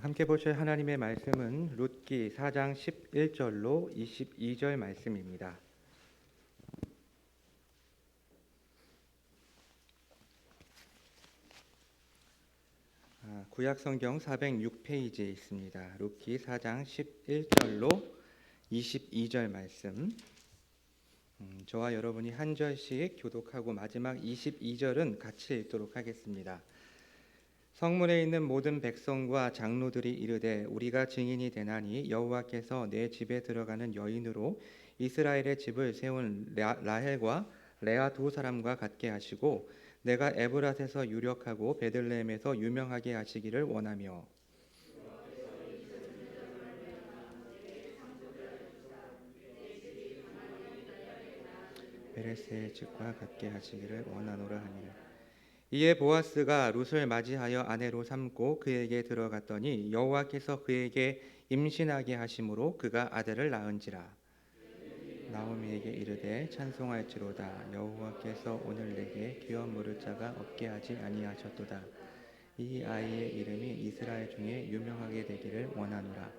함께 보실 하나님의 말씀은 룻기 4장 11절로 22절 말씀입니다. 구약 성경 406페이지에 있습니다. 룻기 4장 11절로 22절 말씀. 저와 여러분이 한 절씩 교독하고 마지막 22절은 같이 읽도록 하겠습니다. 성문에 있는 모든 백성과 장로들이 이르되 우리가 증인이 되나니 여호와께서 내 집에 들어가는 여인으로 이스라엘의 집을 세운 라헬과 레아 두 사람과 같게 하시고 내가 에브랏에서 유력하고 베들레헴에서 유명하게 하시기를 원하며 베레스의 집과 같게 하시기를 원하노라 하니라. 이에 보아스가 룻을 맞이하여 아내로 삼고 그에게 들어갔더니 여호와께서 그에게 임신하게 하심으로 그가 아들을 낳은지라. 나오미에게 이르되 찬송할지로다. 여호와께서 오늘 내게 귀염 물을 자가 없게 하지 아니하셨도다. 이 아이의 이름이 이스라엘 중에 유명하게 되기를 원하노라.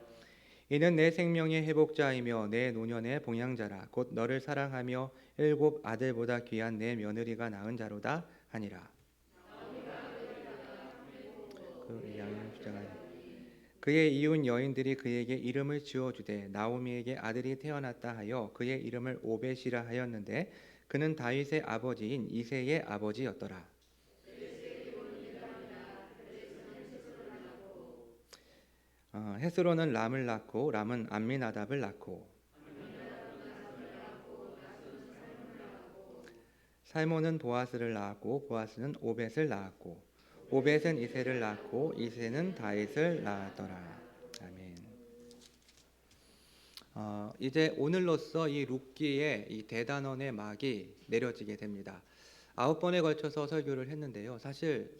이는 내 생명의 회복자이며 내 노년의 봉양자라. 곧 너를 사랑하며 7 아들보다 귀한 내 며느리가 낳은 자로다 하니라. 그의 이웃 여인들이 그에게 이름을 지어주되 나오미에게 아들이 태어났다 하여 그의 이름을 오벳이라 하였는데 그는 다윗의 아버지인 이새의 아버지였더라. 헤스론은 람을 낳고 람은 암미나답을 낳고 살몬은 보아스를 낳았고 보아스는 오벳을 낳았고 오벳은 이새를 낳고 이새는 다윗을 낳았더라. 아멘. 이제 오늘로써 이 룻기의 이 대단원의 막이 내려지게 됩니다. 9번에 걸쳐서 설교를 했는데요. 사실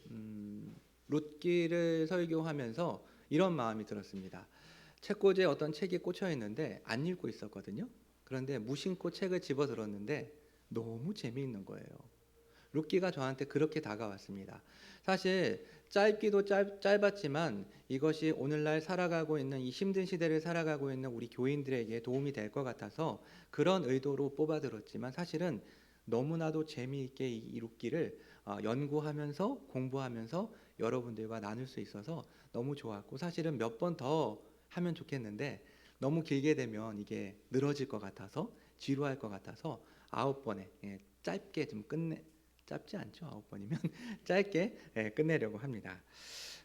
룻기를 설교하면서 이런 마음이 들었습니다. 책꽂이에 어떤 책이 꽂혀 있는데 안 읽고 있었거든요. 그런데 무심코 책을 집어들었는데 너무 재미있는 거예요. 룻기가 저한테 그렇게 다가왔습니다. 사실 짧기도 짧았지만 이것이 오늘날 살아가고 있는 이 힘든 시대를 살아가고 있는 우리 교인들에게 도움이 될 것 같아서 그런 의도로 뽑아들었지만 사실은 너무나도 재미있게 이 룻기를 연구하면서 공부하면서 여러분들과 나눌 수 있어서 너무 좋았고 사실은 몇 번 더 하면 좋겠는데 너무 길게 되면 이게 늘어질 것 같아서 지루할 것 같아서 9번에 짧게 좀 짧지 않죠? 9번이면 짧게 끝내려고 합니다.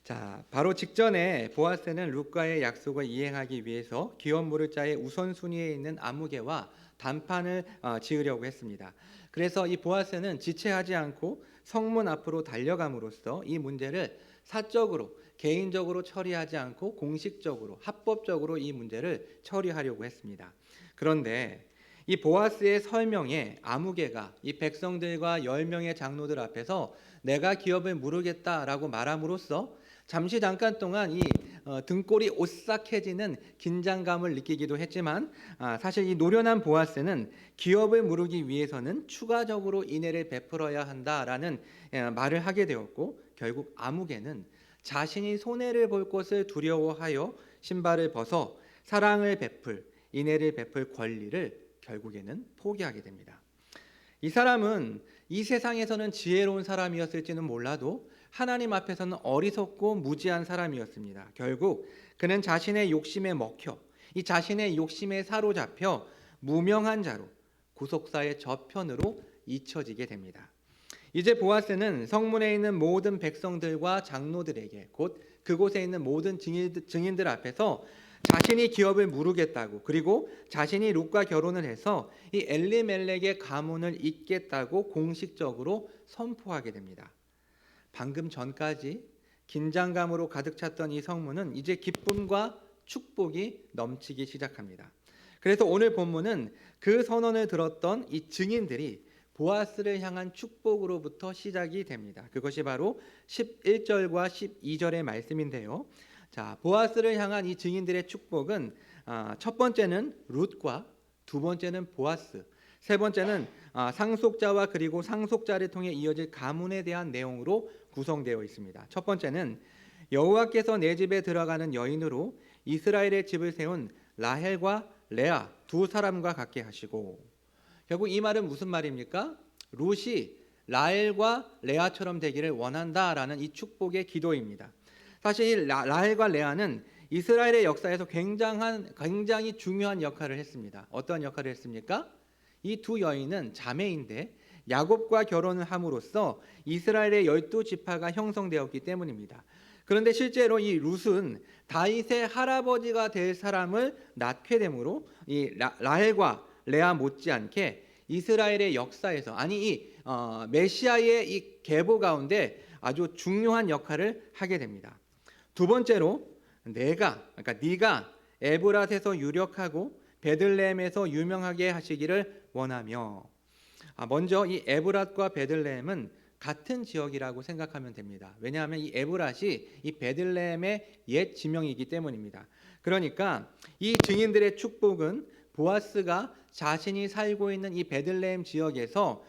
자, 바로 직전에 보아스는 룻과의 약속을 이행하기 위해서 귀염 물을 자의 우선순위에 있는 아무개와 단판을 지으려고 했습니다. 그래서 이 보아스는 지체하지 않고 성문 앞으로 달려감으로써 이 문제를 사적으로 개인적으로 처리하지 않고 공식적으로 합법적으로 이 문제를 처리하려고 했습니다. 그런데 이 보아스의 설명에 아무개가 이 백성들과 10명의 장로들 앞에서 내가 기업을 무르겠다라고 말함으로써 잠시 잠깐 동안 이 등골이 오싹해지는 긴장감을 느끼기도 했지만 사실 이 노련한 보아스는 기업을 무르기 위해서는 추가적으로 인애를 베풀어야 한다라는 말을 하게 되었고 결국 아무개는 자신이 손해를 볼 것을 두려워하여 신발을 벗어 사랑을 베풀 인애를 베풀 권리를 결국에는 포기하게 됩니다. 이 사람은 이 세상에서는 지혜로운 사람이었을지는 몰라도 하나님 앞에서는 어리석고 무지한 사람이었습니다. 결국 그는 자신의 욕심에 먹혀 이 자신의 욕심에 사로잡혀 무명한 자로 구속사의 저편으로 잊혀지게 됩니다. 이제 보아스는 성문에 있는 모든 백성들과 장로들에게 곧 그곳에 있는 모든 증인들 앞에서 자신이 기업을 무르겠다고 그리고 자신이 룻과 결혼을 해서 이 엘리멜렉의 가문을 잇겠다고 공식적으로 선포하게 됩니다. 방금 전까지 긴장감으로 가득 찼던 이 성문은 이제 기쁨과 축복이 넘치기 시작합니다. 그래서 오늘 본문은 그 선언을 들었던 이 증인들이 보아스를 향한 축복으로부터 시작이 됩니다. 그것이 바로 11절과 12절의 말씀인데요. 자, 보아스를 향한 이 증인들의 축복은 첫 번째는 룻과 두 번째는 보아스, 세 번째는 상속자와 그리고 상속자를 통해 이어질 가문에 대한 내용으로 구성되어 있습니다. 첫 번째는 여호와께서 내 집에 들어가는 여인으로 이스라엘의 집을 세운 라헬과 레아 두 사람과 같게 하시고. 결국 이 말은 무슨 말입니까? 룻이 라헬과 레아처럼 되기를 원한다라는 이 축복의 기도입니다. 사실 이 라헬과 레아는 이스라엘의 역사에서 굉장히 중요한 역할을 했습니다. 어떤 역할을 했습니까? 이 두 여인은 자매인데 야곱과 결혼을 함으로써 이스라엘의 12지파가 형성되었기 때문입니다. 그런데 실제로 이 룻은 다윗의 할아버지가 될 사람을 낳게 되므로 이 라헬과 레아 못지않게 이스라엘의 역사에서 이 메시아의 이 계보 가운데 아주 중요한 역할을 하게 됩니다. 두 번째로 그러니까 네가 에브랏에서 유력하고 베들레헴에서 유명하게 하시기를 원하며. 먼저 이 에브랏과 베들레헴은 같은 지역이라고 생각하면 됩니다. 왜냐하면 이 에브랏이 이 베들레헴의 옛 지명이기 때문입니다. 그러니까 이 증인들의 축복은 보아스가 자신이 살고 있는 이 베들레헴 지역에서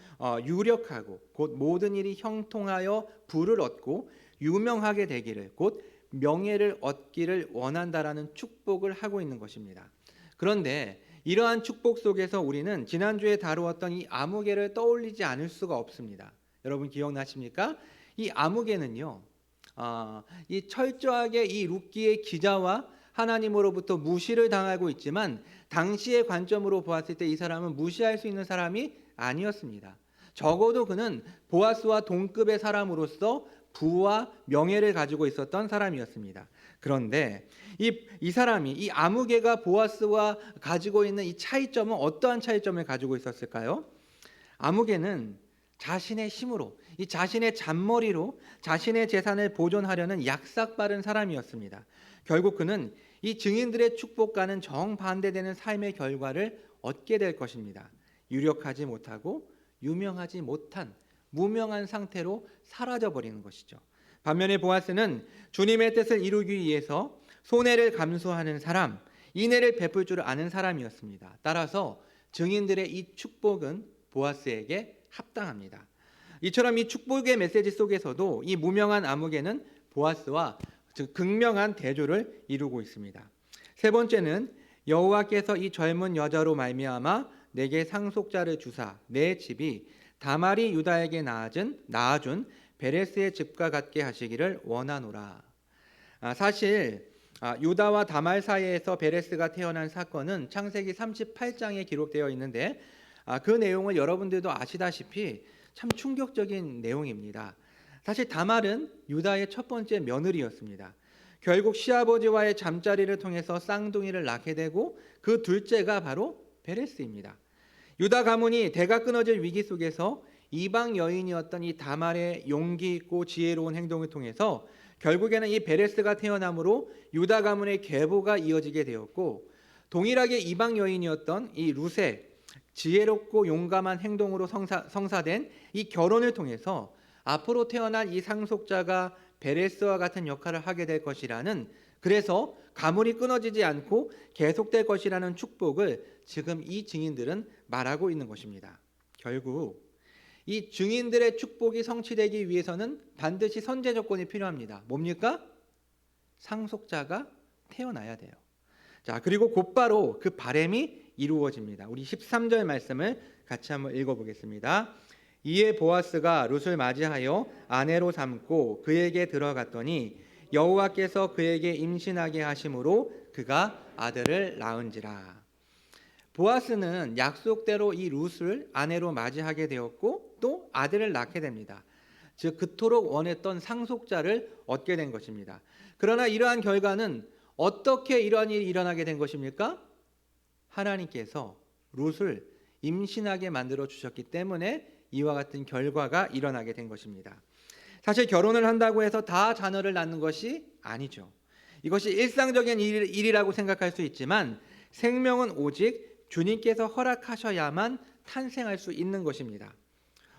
유력하고 곧 모든 일이 형통하여 부를 얻고 유명하게 되기를, 곧 명예를 얻기를 원한다라는 축복을 하고 있는 것입니다. 그런데 이러한 축복 속에서 우리는 지난주에 다루었던 이 아무개를 떠올리지 않을 수가 없습니다. 여러분 기억나십니까? 이 아무개는요, 이 철저하게 이 룻기의 기자와 하나님으로부터 무시를 당하고 있지만 당시의 관점으로 보았을 때 이 사람은 무시할 수 있는 사람이 아니었습니다. 적어도 그는 보아스와 동급의 사람으로서 부와 명예를 가지고 있었던 사람이었습니다. 그런데 이 사람이, 이 아무개가 보아스와 가지고 있는 이 차이점은 어떠한 차이점을 가지고 있었을까요? 아무개는 자신의 힘으로, 이 자신의 잔머리로 자신의 재산을 보존하려는 약삭빠른 사람이었습니다. 결국 그는 이 증인들의 축복과는 정반대되는 삶의 결과를 얻게 될 것입니다. 유력하지 못하고 유명하지 못한 무명한 상태로 사라져 버리는 것이죠. 반면에 보아스는 주님의 뜻을 이루기 위해서 손해를 감수하는 사람, 인애를 베풀 줄 아는 사람이었습니다. 따라서 증인들의 이 축복은 보아스에게 합당합니다. 이처럼 이 축복의 메시지 속에서도 이 무명한 아무개는 보아스와 즉 극명한 대조를 이루고 있습니다. 세 번째는 여호와께서 이 젊은 여자로 말미암아 내게 상속자를 주사 내 집이 다말이 유다에게 낳아준 베레스의 집과 같게 하시기를 원하노라. 사실 유다와 다말 사이에서 베레스가 태어난 사건은 창세기 38장에 기록되어 있는데 그 내용을 여러분들도 아시다시피 참 충격적인 내용입니다. 사실 다말은 유다의 첫 번째 며느리였습니다. 결국 시아버지와의 잠자리를 통해서 쌍둥이를 낳게 되고 그 둘째가 바로 베레스입니다. 유다 가문이 대가 끊어질 위기 속에서 이방 여인이었던 이 다말의 용기 있고 지혜로운 행동을 통해서 결국에는 이 베레스가 태어남으로 유다 가문의 계보가 이어지게 되었고, 동일하게 이방 여인이었던 이 룻의 지혜롭고 용감한 행동으로 성사된 이 결혼을 통해서 앞으로 태어날 이 상속자가 베레스와 같은 역할을 하게 될 것이라는, 그래서 가문이 끊어지지 않고 계속될 것이라는 축복을 지금 이 증인들은 말하고 있는 것입니다. 결국 이 증인들의 축복이 성취되기 위해서는 반드시 선제 조건이 필요합니다. 뭡니까? 상속자가 태어나야 돼요. 자, 그리고 곧바로 그 바람이 이루어집니다. 우리 13절 말씀을 같이 한번 읽어보겠습니다. 이에 보아스가 룻을 맞이하여 아내로 삼고 그에게 들어갔더니 여호와께서 그에게 임신하게 하심으로 그가 아들을 낳은지라. 보아스는 약속대로 이 룻을 아내로 맞이하게 되었고 또 아들을 낳게 됩니다. 즉 그토록 원했던 상속자를 얻게 된 것입니다. 그러나 이러한 결과는 어떻게 이러한 일이 일어나게 된 것입니까? 하나님께서 룻을 임신하게 만들어 주셨기 때문에 이와 같은 결과가 일어나게 된 것입니다. 사실 결혼을 한다고 해서 다 자녀를 낳는 것이 아니죠. 이것이 일상적인 일이라고 생각할 수 있지만 생명은 오직 주님께서 허락하셔야만 탄생할 수 있는 것입니다.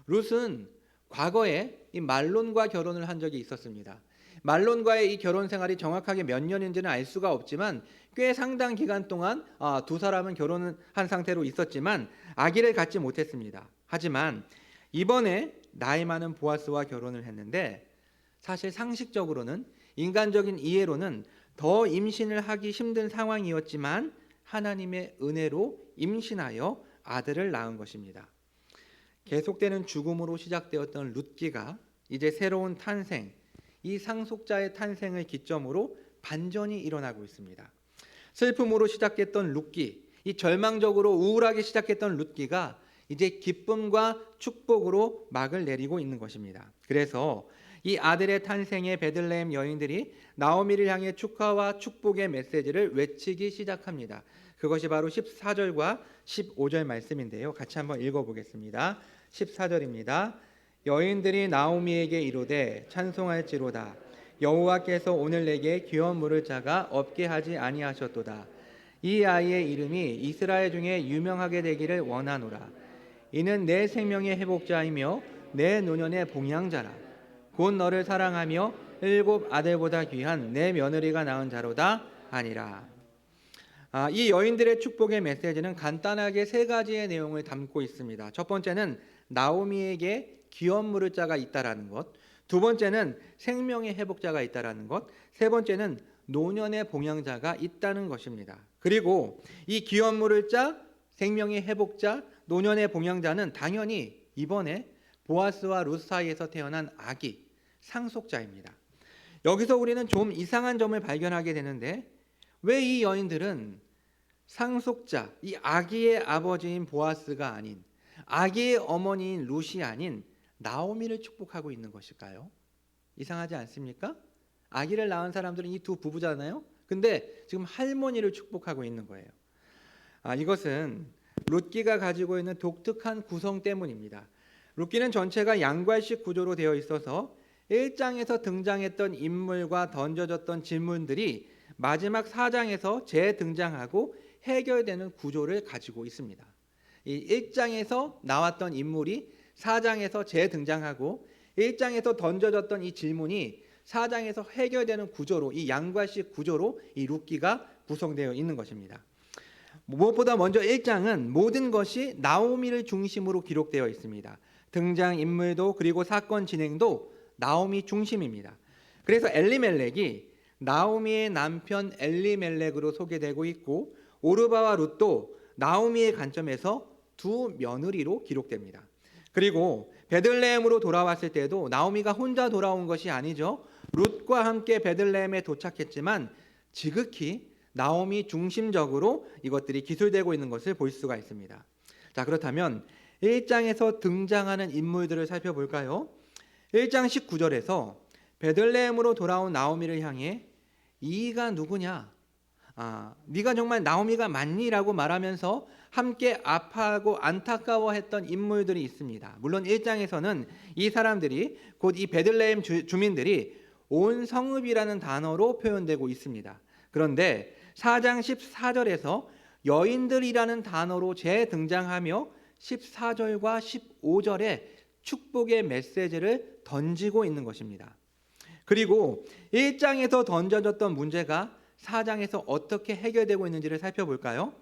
룻은 과거에 이 말론과 결혼을 한 적이 있었습니다. 말론과의 이 결혼 생활이 정확하게 몇 년인지는 알 수가 없지만 꽤 상당 기간 동안 두 사람은 결혼을 한 상태로 있었지만 아기를 갖지 못했습니다. 하지만 이번에 나이 많은 보아스와 결혼을 했는데 사실 상식적으로는 인간적인 이해로는 더 임신을 하기 힘든 상황이었지만 하나님의 은혜로 임신하여 아들을 낳은 것입니다. 계속되는 죽음으로 시작되었던 룻기가 이제 새로운 탄생, 이 상속자의 탄생을 기점으로 반전이 일어나고 있습니다. 슬픔으로 시작했던 룻기, 이 절망적으로 우울하게 시작했던 룻기가 이제 기쁨과 축복으로 막을 내리고 있는 것입니다. 그래서 이 아들의 탄생에 베들레헴 여인들이 나오미를 향해 축하와 축복의 메시지를 외치기 시작합니다. 그것이 바로 14절과 15절 말씀인데요. 같이 한번 읽어보겠습니다. 14절입니다. 여인들이 나오미에게 이르되 찬송할지로다. 여호와께서 오늘 내게 귀원 물을 자가 없게 하지 아니하셨도다. 이 아이의 이름이 이스라엘 중에 유명하게 되기를 원하노라. 이는 내 생명의 회복자이며 내 노년의 봉양자라. 곧 너를 사랑하며 7 아들보다 귀한 내 며느리가 낳은 자로다 하니라. 이 여인들의 축복의 메시지는 간단하게 3가지의 내용을 담고 있습니다. 첫 번째는 나오미에게 귀원 물을 자가 있다라는 것, 두 번째는 생명의 회복자가 있다라는 것, 세 번째는 노년의 봉양자가 있다는 것입니다. 그리고 이 귀원 물을 자, 생명의 회복자, 노년의 봉양자는 당연히 이번에 보아스와 룻 사이에서 태어난 아기, 상속자입니다. 여기서 우리는 좀 이상한 점을 발견하게 되는데 왜 이 여인들은 상속자, 이 아기의 아버지인 보아스가 아닌, 아기의 어머니인 룻이 아닌 나오미를 축복하고 있는 것일까요? 이상하지 않습니까? 아기를 낳은 사람들은 이 두 부부잖아요. 근데 지금 할머니를 축복하고 있는 거예요. 이것은 룻기가 가지고 있는 독특한 구성 때문입니다. 룻기는 전체가 양괄식 구조로 되어 있어서 1장에서 등장했던 인물과 던져졌던 질문들이 마지막 4장에서 재등장하고 해결되는 구조를 가지고 있습니다. 이 1장에서 나왔던 인물이 4장에서 재등장하고 1장에서 던져졌던 이 질문이 4장에서 해결되는 구조로, 이 양괄식 구조로 이 룻기가 구성되어 있는 것입니다. 무엇보다 먼저 1장은 모든 것이 나오미를 중심으로 기록되어 있습니다. 등장인물도 그리고 사건 진행도 나오미 중심입니다. 그래서 엘리멜렉이 나오미의 남편 엘리멜렉으로 소개되고 있고 오르바와 룻도 나오미의 관점에서 두 며느리로 기록됩니다. 그리고 베들레헴으로 돌아왔을 때도 나오미가 혼자 돌아온 것이 아니죠. 룻과 함께 베들레헴에 도착했지만 지극히 나오미 중심적으로 이것들이 기술되고 있는 것을 볼 수가 있습니다. 자, 그렇다면 1장에서 등장하는 인물들을 살펴볼까요? 1장 19절에서 베들레헴으로 돌아온 나오미를 향해 이가 누구냐? 네가 정말 나오미가 맞니?라고 말하면서 함께 아파하고 안타까워했던 인물들이 있습니다. 물론 1장에서는 이 사람들이 곧 이 베들레헴 주민들이 온 성읍이라는 단어로 표현되고 있습니다. 그런데 4장 14절에서 여인들이라는 단어로 재등장하며 14절과 15절에 축복의 메시지를 던지고 있는 것입니다. 그리고 1장에서 던져졌던 문제가 4장에서 어떻게 해결되고 있는지를 살펴볼까요?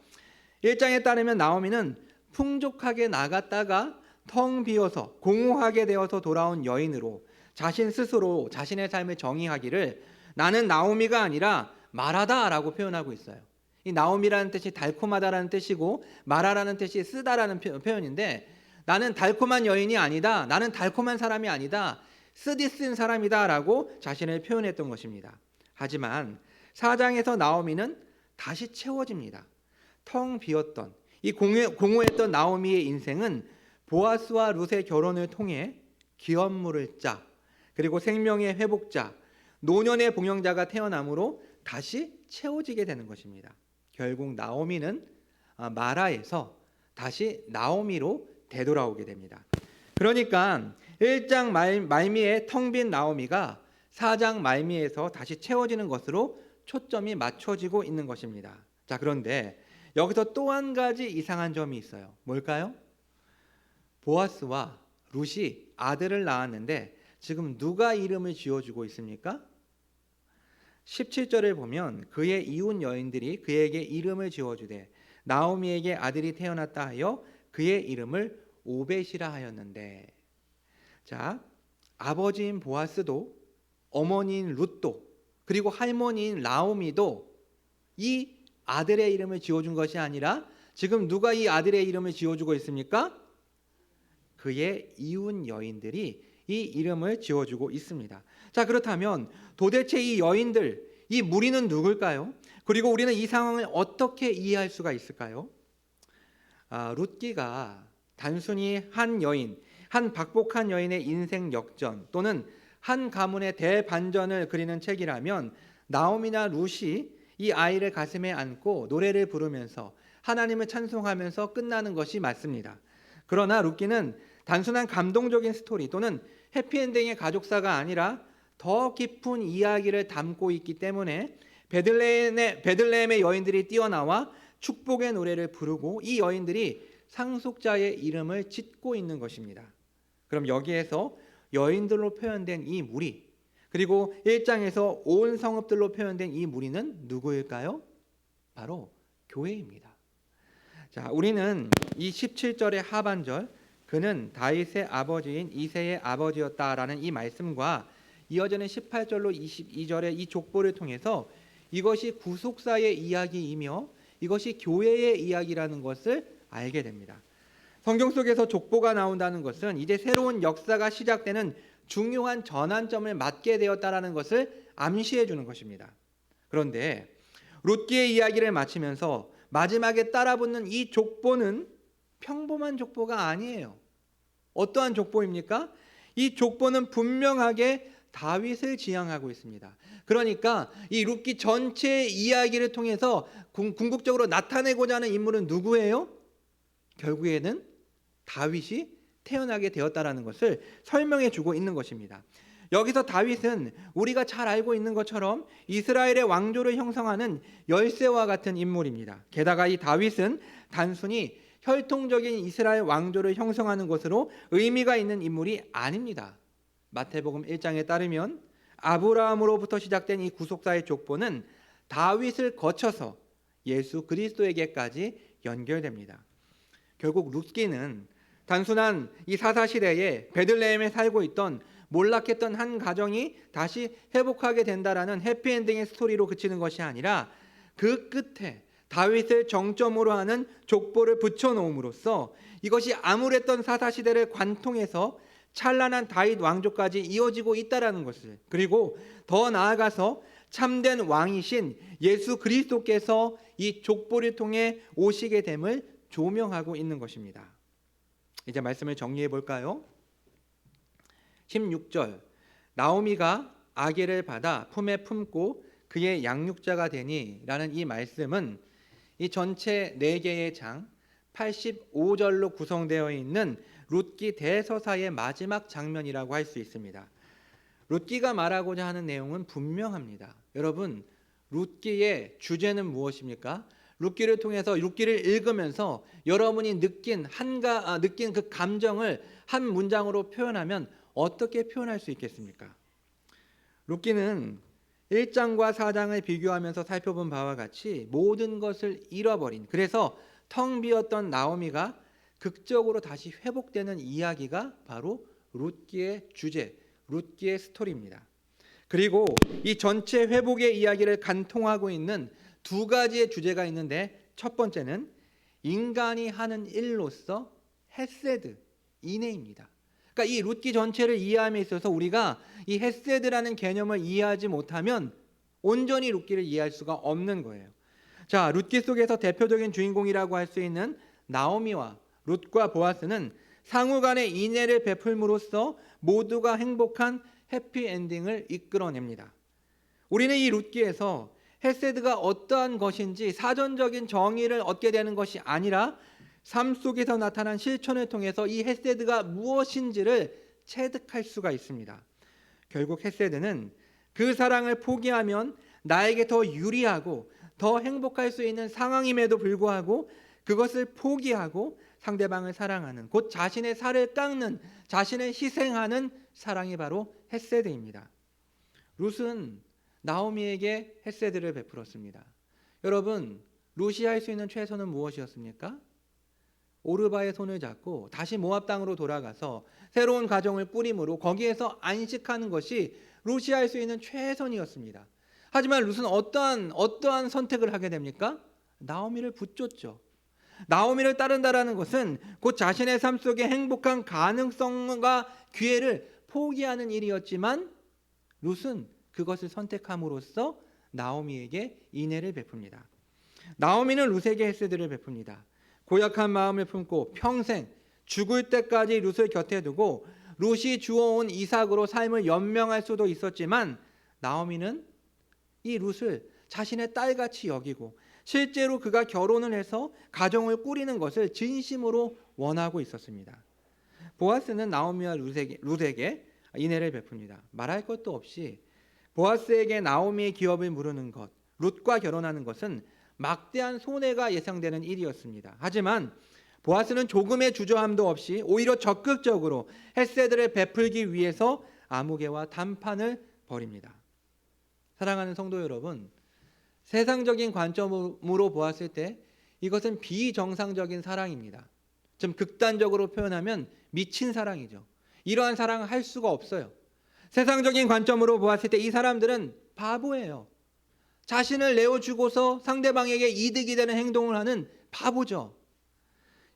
1장에 따르면 나오미는 풍족하게 나갔다가 텅 비어서 공허하게 되어서 돌아온 여인으로 자신 스스로 자신의 삶을 정의하기를 나는 나오미가 아니라 마라다라고 표현하고 있어요. 이 나오미라는 뜻이 달콤하다라는 뜻이고 마라라는 뜻이 쓰다라는 표현인데 나는 달콤한 여인이 아니다. 나는 달콤한 사람이 아니다. 쓰디 쓴 사람이다라고 자신을 표현했던 것입니다. 하지만 4장에서 나오미는 다시 채워집니다. 텅 비었던 이 공허했던 나오미의 인생은 보아스와 룻의 결혼을 통해 기업물을 짜 그리고 생명의 회복자 노년의 봉영자가 태어남으로 다시 채워지게 되는 것입니다. 결국 나오미는 마라에서 다시 나오미로 되돌아오게 됩니다. 그러니까 1장 말미에 텅 빈 나오미가 4장 말미에서 다시 채워지는 것으로 초점이 맞춰지고 있는 것입니다. 자, 그런데 여기서 또 한 가지 이상한 점이 있어요. 뭘까요? 보아스와 룻이 아들을 낳았는데 지금 누가 이름을 지어주고 있습니까? 17절을 보면 그의 이웃 여인들이 그에게 이름을 지어주되 나오미에게 아들이 태어났다 하여 그의 이름을 오벳이라 하였는데, 자, 아버지인 보아스도 어머니인 룻도 그리고 할머니인 나오미도 이 아들의 이름을 지어준 것이 아니라 지금 누가 이 아들의 이름을 지어주고 있습니까? 그의 이웃 여인들이 이 이름을 지어주고 있습니다. 자, 그렇다면 도대체 이 여인들, 이 무리는 누굴까요? 그리고 우리는 이 상황을 어떻게 이해할 수가 있을까요? 룻기가 단순히 한 여인, 한 박복한 여인의 인생 역전 또는 한 가문의 대반전을 그리는 책이라면 나오미나 룻이 이 아이를 가슴에 안고 노래를 부르면서 하나님을 찬송하면서 끝나는 것이 맞습니다. 그러나 룻기는 단순한 감동적인 스토리 또는 해피엔딩의 가족사가 아니라 더 깊은 이야기를 담고 있기 때문에 베들레헴의 여인들이 뛰어나와 축복의 노래를 부르고 이 여인들이 상속자의 이름을 짓고 있는 것입니다. 그럼 여기에서 여인들로 표현된 이 무리, 그리고 1장에서 온 성읍들로 표현된 이 무리는 누구일까요? 바로 교회입니다. 자, 우리는 이 17절의 하반절, 그는 다윗의 아버지인 이새의 아버지였다라는 이 말씀과 이어지는 18절로 22절의 이 족보를 통해서 이것이 구속사의 이야기이며 이것이 교회의 이야기라는 것을 알게 됩니다. 성경 속에서 족보가 나온다는 것은 이제 새로운 역사가 시작되는 중요한 전환점을 맞게 되었다라는 것을 암시해 주는 것입니다. 그런데 룻기의 이야기를 마치면서 마지막에 따라붙는 이 족보는 평범한 족보가 아니에요. 어떠한 족보입니까? 이 족보는 분명하게 다윗을 지향하고 있습니다. 그러니까 이 룻기 전체의 이야기를 통해서 궁극적으로 나타내고자 하는 인물은 누구예요? 결국에는 다윗이 태어나게 되었다라는 것을 설명해 주고 있는 것입니다. 여기서 다윗은 우리가 잘 알고 있는 것처럼 이스라엘의 왕조를 형성하는 열쇠와 같은 인물입니다. 게다가 이 다윗은 단순히 혈통적인 이스라엘 왕조를 형성하는 것으로 의미가 있는 인물이 아닙니다. 마태복음 1장에 따르면 아브라함으로부터 시작된 이 구속사의 족보는 다윗을 거쳐서 예수 그리스도에게까지 연결됩니다. 결국 룻기는 단순한 이 사사시대에 베들레헴에 살고 있던 몰락했던 한 가정이 다시 회복하게 된다라는 해피엔딩의 스토리로 그치는 것이 아니라 그 끝에 다윗을 정점으로 하는 족보를 붙여놓음으로써 이것이 암울했던 사사시대를 관통해서 찬란한 다윗 왕조까지 이어지고 있다라는 것을, 그리고 더 나아가서 참된 왕이신 예수 그리스도께서 이 족보를 통해 오시게 됨을 조명하고 있는 것입니다. 이제 말씀을 정리해 볼까요? 16절, 나오미가 아기를 받아 품에 품고 그의 양육자가 되니 라는 이 말씀은 이 전체 4개의 장 85절로 구성되어 있는 룻기 대서사의 마지막 장면이라고 할 수 있습니다. 룻기가 말하고자 하는 내용은 분명합니다. 여러분, 룻기의 주제는 무엇입니까? 룻기를 통해서 룻기를 읽으면서 여러분이 느낀 그 감정을 한 문장으로 표현하면 어떻게 표현할 수 있겠습니까? 룻기는 1장과 4장을 비교하면서 살펴본 바와 같이 모든 것을 잃어버린, 그래서 텅 비었던 나오미가 극적으로 다시 회복되는 이야기가 바로 룻기의 주제, 룻기의 스토리입니다. 그리고 이 전체 회복의 이야기를 관통하고 있는 2가지의 주제가 있는데, 첫 번째는 인간이 하는 일로서 헤세드, 인애입니다. 그러니까 이 룻기 전체를 이해함에 있어서 우리가 이 헤세드라는 개념을 이해하지 못하면 온전히 룻기를 이해할 수가 없는 거예요. 자, 룻기 속에서 대표적인 주인공이라고 할 수 있는 나오미와 룻과 보아스는 상호 간의 인애를 베풀므로써 모두가 행복한 해피엔딩을 이끌어냅니다. 우리는 이 룻기에서 헤세드가 어떠한 것인지 사전적인 정의를 얻게 되는 것이 아니라 삶 속에서 나타난 실천을 통해서 이 헤세드가 무엇인지를 체득할 수가 있습니다. 결국 헤세드는 그 사랑을 포기하면 나에게 더 유리하고 더 행복할 수 있는 상황임에도 불구하고 그것을 포기하고 상대방을 사랑하는, 곧 자신의 살을 깎는, 자신을 희생하는 사랑이 바로 헤세드입니다. 룻은 나오미에게 헤세드를 베풀었습니다. 여러분, 룻이 할 수 있는 최선은 무엇이었습니까? 오르바의 손을 잡고 다시 모압 땅으로 돌아가서 새로운 가정을 꾸림으로 거기에서 안식하는 것이 룻이 할 수 있는 최선이었습니다. 하지만 룻은 어떠한 선택을 하게 됩니까? 나오미를 붙줬죠. 나오미를 따른다라는 것은 곧 자신의 삶 속에 행복한 가능성과 기회를 포기하는 일이었지만 룻은 그것을 선택함으로써 나오미에게 인애를 베풉니다. 나오미는 룻에게 헤세드를 베풉니다. 고약한 마음을 품고 평생 죽을 때까지 룻을 곁에 두고 룻이 주워온 이삭으로 삶을 연명할 수도 있었지만 나오미는 이 룻을 자신의 딸같이 여기고 실제로 그가 결혼을 해서 가정을 꾸리는 것을 진심으로 원하고 있었습니다. 보아스는 나오미와 룻에게 인애를 베풉니다. 말할 것도 없이 보아스에게 나오미의 기업을 물으는 것, 룻과 결혼하는 것은 막대한 손해가 예상되는 일이었습니다. 하지만 보아스는 조금의 주저함도 없이 오히려 적극적으로 헤세드를 베풀기 위해서 아무개와 담판을 벌입니다. 사랑하는 성도 여러분, 세상적인 관점으로 보았을 때 이것은 비정상적인 사랑입니다. 좀 극단적으로 표현하면 미친 사랑이죠. 이러한 사랑을 할 수가 없어요. 세상적인 관점으로 보았을 때 이 사람들은 바보예요. 자신을 내어주고서 상대방에게 이득이 되는 행동을 하는 바보죠.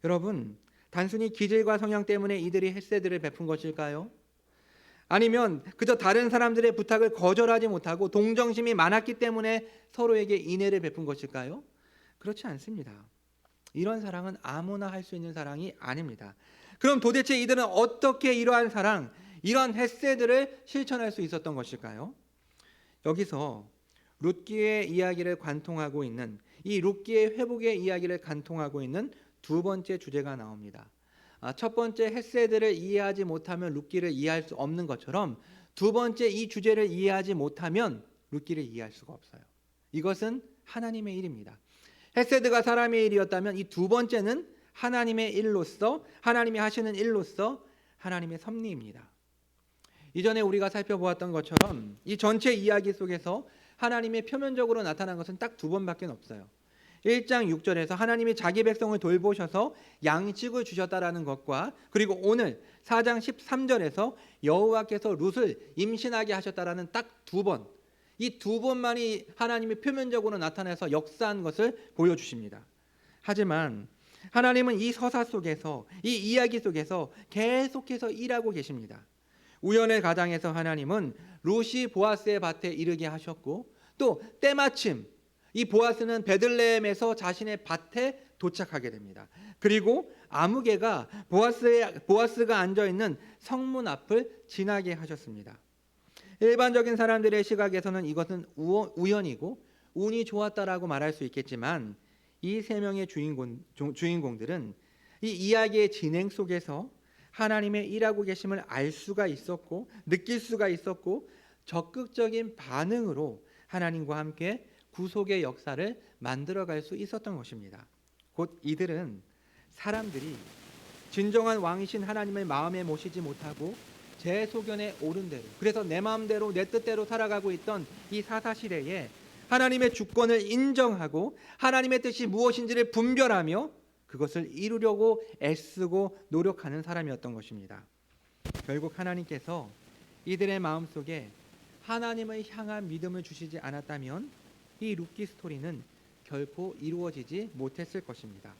여러분, 단순히 기질과 성향 때문에 이들이 헤세드를 베푼 것일까요? 아니면 그저 다른 사람들의 부탁을 거절하지 못하고 동정심이 많았기 때문에 서로에게 인애를 베푼 것일까요? 그렇지 않습니다. 이런 사랑은 아무나 할 수 있는 사랑이 아닙니다. 그럼 도대체 이들은 어떻게 이러한 사랑, 이러한 헤세드를 실천할 수 있었던 것일까요? 여기서 룻기의 이야기를 관통하고 있는 이 룻기의 회복의 이야기를 관통하고 있는 두 번째 주제가 나옵니다. 첫 번째 헤세드를 이해하지 못하면 룻기를 이해할 수 없는 것처럼 두 번째 이 주제를 이해하지 못하면 룻기를 이해할 수가 없어요. 이것은 하나님의 일입니다. 헤세드가 사람의 일이었다면 이 두 번째는 하나님의 일로서 하나님이 하시는 일로서 하나님의 섭리입니다. 이전에 우리가 살펴보았던 것처럼 이 전체 이야기 속에서 하나님의 표면적으로 나타난 것은 딱 두 번밖에 없어요. 1장 6절에서 하나님이 자기 백성을 돌보셔서 양식을 주셨다라는 것과 그리고 오늘 4장 13절에서 여호와께서 룻을 임신하게 하셨다라는 딱 두 번, 이 두 번만이 하나님이 표면적으로 나타나서 역사한 것을 보여주십니다. 하지만 하나님은 이 서사 속에서 이 이야기 속에서 계속해서 일하고 계십니다. 우연의 가장에서 하나님은 룻이 보아스의 밭에 이르게 하셨고 또 때마침 이 보아스는 베들레헴에서 자신의 밭에 도착하게 됩니다. 그리고 아무개가 보아스가 앉아있는 성문 앞을 지나게 하셨습니다. 일반적인 사람들의 시각에서는 이것은 우연이고 운이 좋았다라고 말할 수 있겠지만 이 세 명의 주인공들은 이 이야기의 진행 속에서 하나님의 일하고 계심을 알 수가 있었고 느낄 수가 있었고 적극적인 반응으로 하나님과 함께 구속의 역사를 만들어갈 수 있었던 것입니다. 곧 이들은 사람들이 진정한 왕이신 하나님의 마음에 모시지 못하고 제 소견에 옳은 대로 그래서 내 마음대로 내 뜻대로 살아가고 있던 이 사사시대에 하나님의 주권을 인정하고 하나님의 뜻이 무엇인지를 분별하며 그것을 이루려고 애쓰고 노력하는 사람이었던 것입니다. 결국 하나님께서 이들의 마음속에 하나님을 향한 믿음을 주시지 않았다면 이 룻기 스토리는 결코 이루어지지 못했을 것입니다.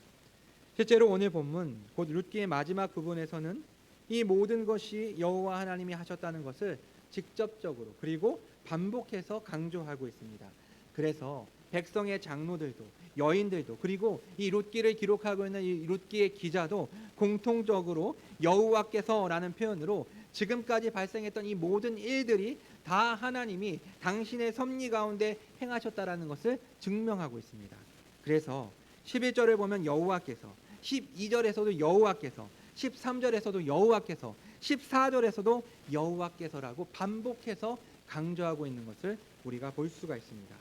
실제로 오늘 본문 곧 룻기의 마지막 부분에서는 이 모든 것이 여호와 하나님이 하셨다는 것을 직접적으로 그리고 반복해서 강조하고 있습니다. 그래서 백성의 장로들도 여인들도 그리고 이 룻기를 기록하고 있는 이 룻기의 기자도 공통적으로 여호와께서라는 표현으로 지금까지 발생했던 이 모든 일들이 다 하나님이 당신의 섭리 가운데 행하셨다라는 것을 증명하고 있습니다. 그래서 11절을 보면 여호와께서, 12절에서도 여호와께서, 13절에서도 여호와께서, 14절에서도 여호와께서라고 반복해서 강조하고 있는 것을 우리가 볼 수가 있습니다.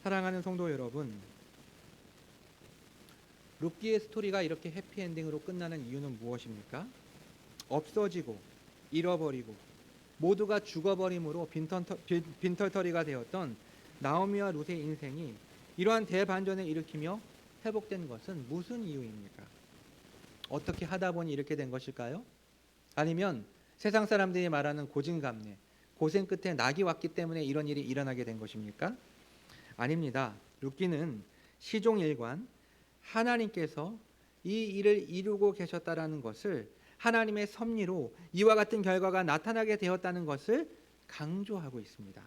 사랑하는 성도 여러분, 룻기의 스토리가 이렇게 해피엔딩으로 끝나는 이유는 무엇입니까? 없어지고 잃어버리고 모두가 죽어버림으로 빈털터리가 되었던 나오미와 룻의 인생이 이러한 대반전을 일으키며 회복된 것은 무슨 이유입니까? 어떻게 하다 보니 이렇게 된 것일까요? 아니면 세상 사람들이 말하는 고진감래, 고생 끝에 낙이 왔기 때문에 이런 일이 일어나게 된 것입니까? 아닙니다. 룻기는 시종일관 하나님께서 이 일을 이루고 계셨다라는 것을, 하나님의 섭리로 이와 같은 결과가 나타나게 되었다는 것을 강조하고 있습니다.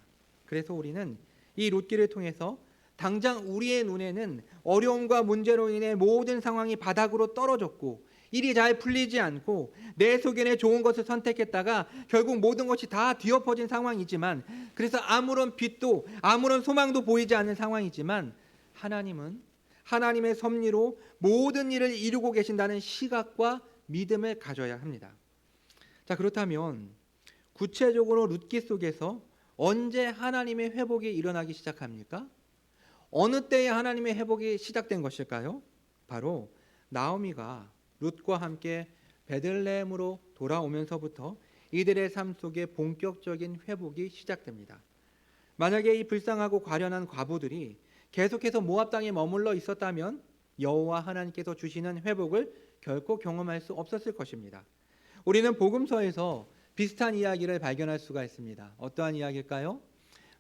그래서 우리는 이 룻기를 통해서 당장 우리의 눈에는 어려움과 문제로 인해 모든 상황이 바닥으로 떨어졌고 일이 잘 풀리지 않고 내 속에는 좋은 것을 선택했다가 결국 모든 것이 다 뒤엎어진 상황이지만, 그래서 아무런 빛도 아무런 소망도 보이지 않는 상황이지만, 하나님은 하나님의 섭리로 모든 일을 이루고 계신다는 시각과 믿음을 가져야 합니다. 자, 그렇다면 구체적으로 룻기 속에서 언제 하나님의 회복이 일어나기 시작합니까? 어느 때에 하나님의 회복이 시작된 것일까요? 바로 나오미가 룻과 함께 베들레헴으로 돌아오면서부터 이들의 삶 속에 본격적인 회복이 시작됩니다. 만약에 이 불쌍하고 과련한 과부들이 계속해서 모압 땅에 머물러 있었다면 여호와 하나님께서 주시는 회복을 결코 경험할 수 없었을 것입니다. 우리는 복음서에서 비슷한 이야기를 발견할 수가 있습니다. 어떠한 이야기일까요?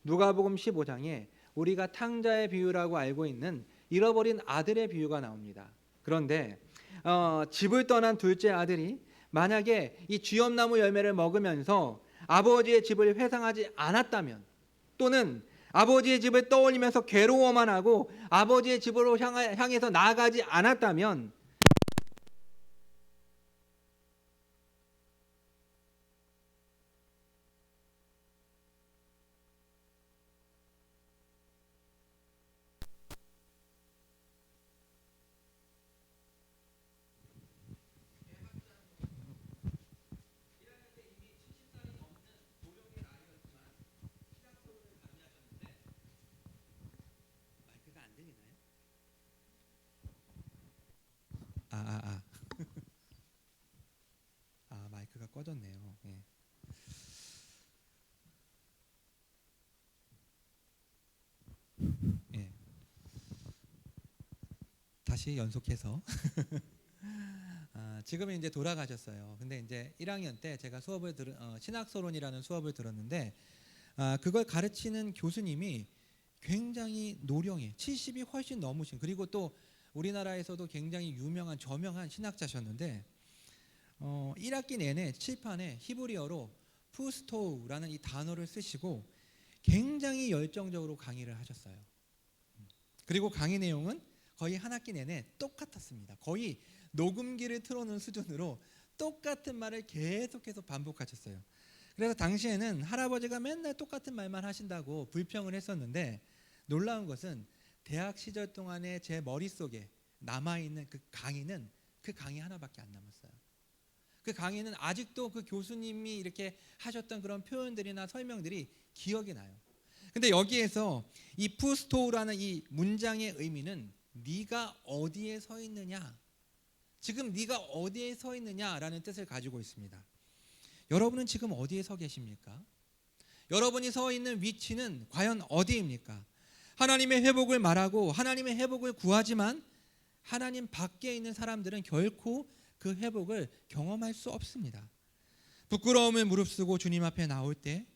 누가복음 15장에 우리가 탕자의 비유라고 알고 있는 잃어버린 아들의 비유가 나옵니다. 그런데 집을 떠난 둘째 아들이 만약에 이 쥐엄나무 열매를 먹으면서 아버지의 집을 회상하지 않았다면, 또는 아버지의 집을 떠올리면서 괴로워만 하고 아버지의 집으로 향해서 나아가지 않았다면, 마이크가 안 들리나요? 마이크가 꺼졌네요. 예. 예. 다시 연속해서 지금은 이제 돌아가셨어요. 근데 이제 1학년 때 제가 신학서론이라는 수업을 들었는데, 그걸 가르치는 교수님이 굉장히 노령해, 70이 훨씬 넘으신, 그리고 또 우리나라에서도 굉장히 유명한 저명한 신학자셨는데, 1학기 내내 칠판에 히브리어로 푸스토우라는 이 단어를 쓰시고 굉장히 열정적으로 강의를 하셨어요. 그리고 강의 내용은 거의 한 학기 내내 똑같았습니다. 거의 녹음기를 틀어놓은 수준으로 똑같은 말을 계속해서 반복하셨어요. 그래서 당시에는 할아버지가 맨날 똑같은 말만 하신다고 불평을 했었는데, 놀라운 것은 대학 시절 동안에 제 머릿속에 남아있는 그 강의는 그 강의 하나밖에 안 남았어요. 그 강의는 아직도 그 교수님이 이렇게 하셨던 그런 표현들이나 설명들이 기억이 나요. 근데 여기에서 이 푸스토우라는 이 문장의 의미는 네가 어디에 서 있느냐, 지금 네가 어디에 서 있느냐라는 뜻을 가지고 있습니다. 여러분은 지금 어디에 서 계십니까? 여러분이 서 있는 위치는 과연 어디입니까? 하나님의 회복을 말하고 하나님의 회복을 구하지만 하나님 밖에 있는 사람들은 결코 그 회복을 경험할 수 없습니다. 부끄러움을 무릅쓰고 주님 앞에 나올 때,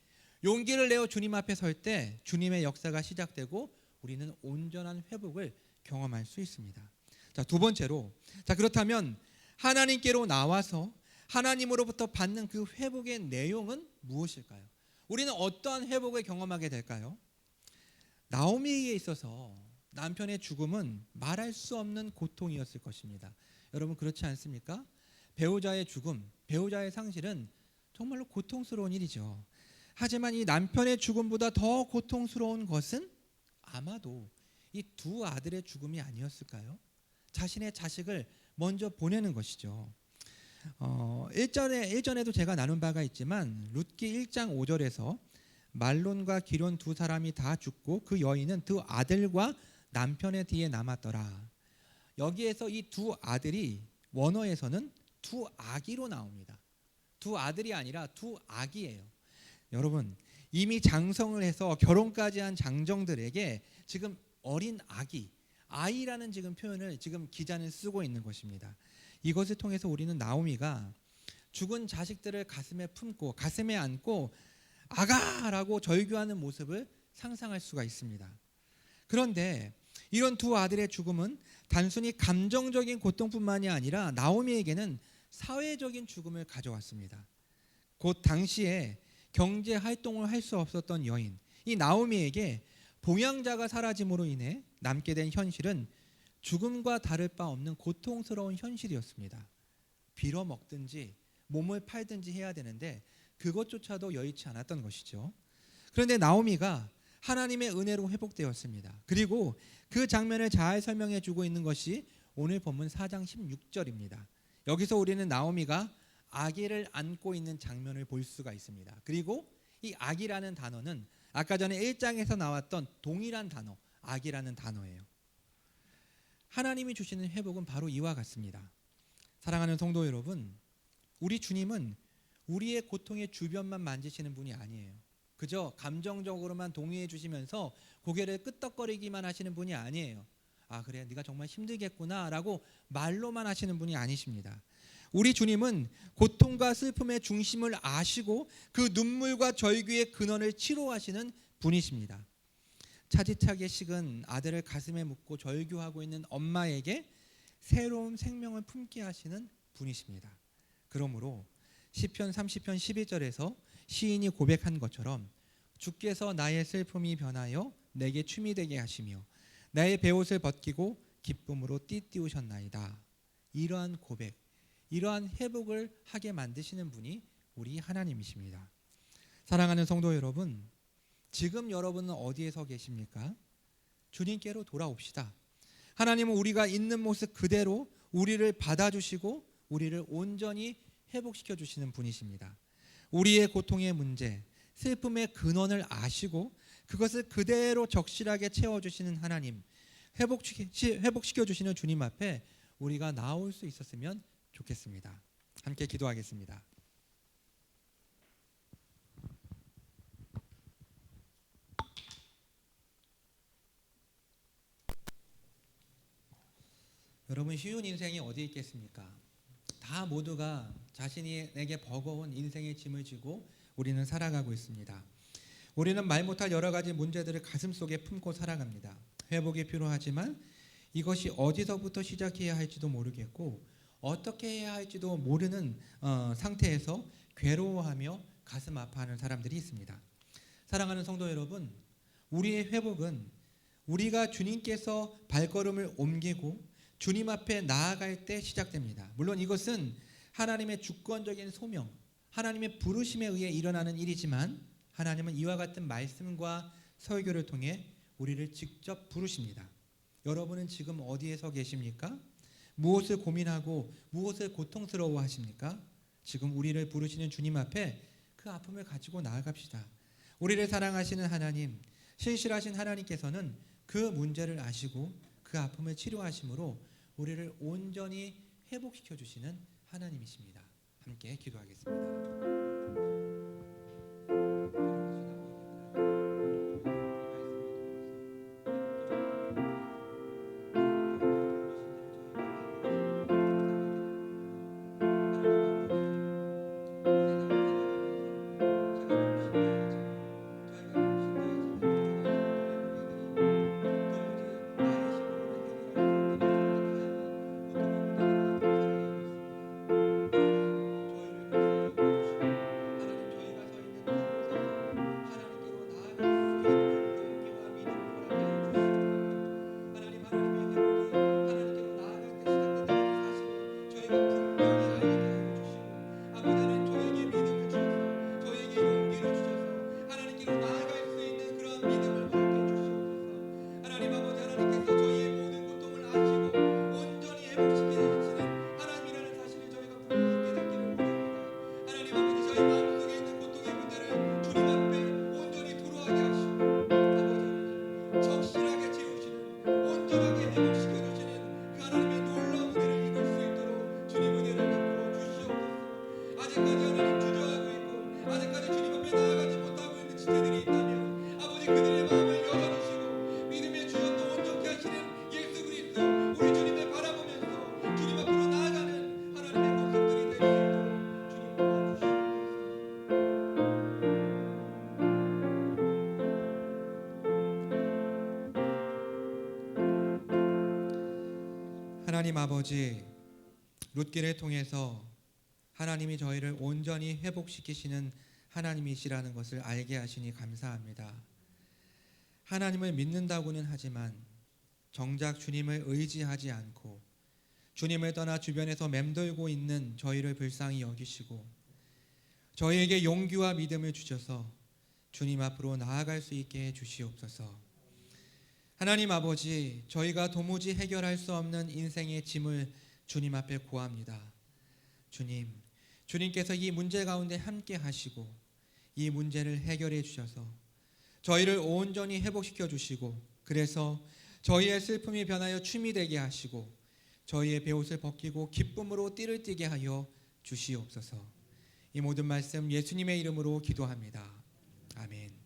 용기를 내어 주님 앞에 설 때 주님의 역사가 시작되고 우리는 온전한 회복을 경험할 수 있습니다. 자, 두 번째로, 그렇다면 하나님께로 나와서 하나님으로부터 받는 그 회복의 내용은 무엇일까요? 우리는 어떠한 회복을 경험하게 될까요? 나오미에게 있어서 남편의 죽음은 말할 수 없는 고통이었을 것입니다. 여러분 그렇지 않습니까? 배우자의 죽음, 배우자의 상실은 정말로 고통스러운 일이죠. 하지만 이 남편의 죽음보다 더 고통스러운 것은 아마도 이 두 아들의 죽음이 아니었을까요? 자신의 자식을 먼저 보내는 것이죠. 일전에도 제가 나눈 바가 있지만 룻기 1장 5절에서 말론과 기론 두 사람이 다 죽고 그 여인은 두 아들과 남편의 뒤에 남았더라. 여기에서 이 두 아들이 원어에서는 두 아기로 나옵니다. 두 아들이 아니라 두 아기예요. 여러분, 이미 장성을 해서 결혼까지 한 장정들에게 지금 어린 아이라는 지금 표현을 지금 기자는 쓰고 있는 것입니다. 이것을 통해서 우리는 나오미가 죽은 자식들을 가슴에 품고 가슴에 안고 아가라고 절규하는 모습을 상상할 수가 있습니다. 그런데 이런 두 아들의 죽음은 단순히 감정적인 고통뿐만이 아니라 나오미에게는 사회적인 죽음을 가져왔습니다. 곧 당시에 경제 활동을 할 수 없었던 여인, 이 나오미에게 봉양자가 사라짐으로 인해 남게 된 현실은 죽음과 다를 바 없는 고통스러운 현실이었습니다. 빌어먹든지 몸을 팔든지 해야 되는데 그것조차도 여의치 않았던 것이죠. 그런데 나오미가 하나님의 은혜로 회복되었습니다. 그리고 그 장면을 잘 설명해 주고 있는 것이 오늘 본문 4장 16절입니다. 여기서 우리는 나오미가 아기를 안고 있는 장면을 볼 수가 있습니다. 그리고 이 아기라는 단어는 아까 전에 1장에서 나왔던 동일한 단어, 아기라는 단어예요. 하나님이 주시는 회복은 바로 이와 같습니다. 사랑하는 성도 여러분, 우리 주님은 우리의 고통의 주변만 만지시는 분이 아니에요. 그저 감정적으로만 동의해 주시면서 고개를 끄덕거리기만 하시는 분이 아니에요. 아, 그래, 네가 정말 힘들겠구나 라고 말로만 하시는 분이 아니십니다. 우리 주님은 고통과 슬픔의 중심을 아시고 그 눈물과 절규의 근원을 치료하시는 분이십니다. 차디차게 식은 아들을 가슴에 묻고 절규하고 있는 엄마에게 새로운 생명을 품게 하시는 분이십니다. 그러므로 시편 30편 11절에서 시인이 고백한 것처럼 주께서 나의 슬픔이 변하여 내게 춤이 되게 하시며 나의 베옷을 벗기고 기쁨으로 띠띠우셨나이다. 이러한 고백, 이러한 회복을 하게 만드시는 분이 우리 하나님이십니다. 사랑하는 성도 여러분, 지금 여러분은 어디에 서 계십니까? 주님께로 돌아옵시다. 하나님은 우리가 있는 모습 그대로 우리를 받아주시고 우리를 온전히 회복시켜 주시는 분이십니다. 우리의 고통의 문제, 슬픔의 근원을 아시고 그것을 그대로 적실하게 채워주시는 하나님, 회복시켜 주시는 주님 앞에 우리가 나올 수 있었으면 좋겠습니다. 함께 기도하겠습니다. 여러분, 쉬운 인생이 어디 있겠습니까? 다 모두가 자신에게 버거운 인생의 짐을 지고 우리는 살아가고 있습니다. 우리는 말 못할 여러 가지 문제들을 가슴속에 품고 살아갑니다. 회복이 필요하지만 이것이 어디서부터 시작해야 할지도 모르겠고 어떻게 해야 할지도 모르는 상태에서 괴로워하며 가슴 아파하는 사람들이 있습니다. 사랑하는 성도 여러분, 우리의 회복은 우리가 주님께서 발걸음을 옮기고 주님 앞에 나아갈 때 시작됩니다. 물론 이것은 하나님의 주권적인 소명, 하나님의 부르심에 의해 일어나는 일이지만 하나님은 이와 같은 말씀과 설교를 통해 우리를 직접 부르십니다. 여러분은 지금 어디에 서 계십니까? 무엇을 고민하고 무엇을 고통스러워 하십니까? 지금 우리를 부르시는 주님 앞에 그 아픔을 가지고 나아갑시다. 우리를 사랑하시는 하나님, 신실하신 하나님께서는 그 문제를 아시고 그 아픔을 치료하심으로 우리를 온전히 회복시켜 주시는 하나님이십니다. 함께 기도하겠습니다. 하나님 아버지, 룻기를 통해서 하나님이 저희를 온전히 회복시키시는 하나님이시라는 것을 알게 하시니 감사합니다. 하나님을 믿는다고는 하지만 정작 주님을 의지하지 않고 주님을 떠나 주변에서 맴돌고 있는 저희를 불쌍히 여기시고 저희에게 용기와 믿음을 주셔서 주님 앞으로 나아갈 수 있게 해 주시옵소서. 하나님 아버지, 저희가 도무지 해결할 수 없는 인생의 짐을 주님 앞에 고합니다. 주님께서 이 문제 가운데 함께 하시고 이 문제를 해결해 주셔서 저희를 온전히 회복시켜 주시고, 그래서 저희의 슬픔이 변하여 춤이 되게 하시고 저희의 베옷을 벗기고 기쁨으로 띠를 띠게 하여 주시옵소서. 이 모든 말씀 예수님의 이름으로 기도합니다. 아멘.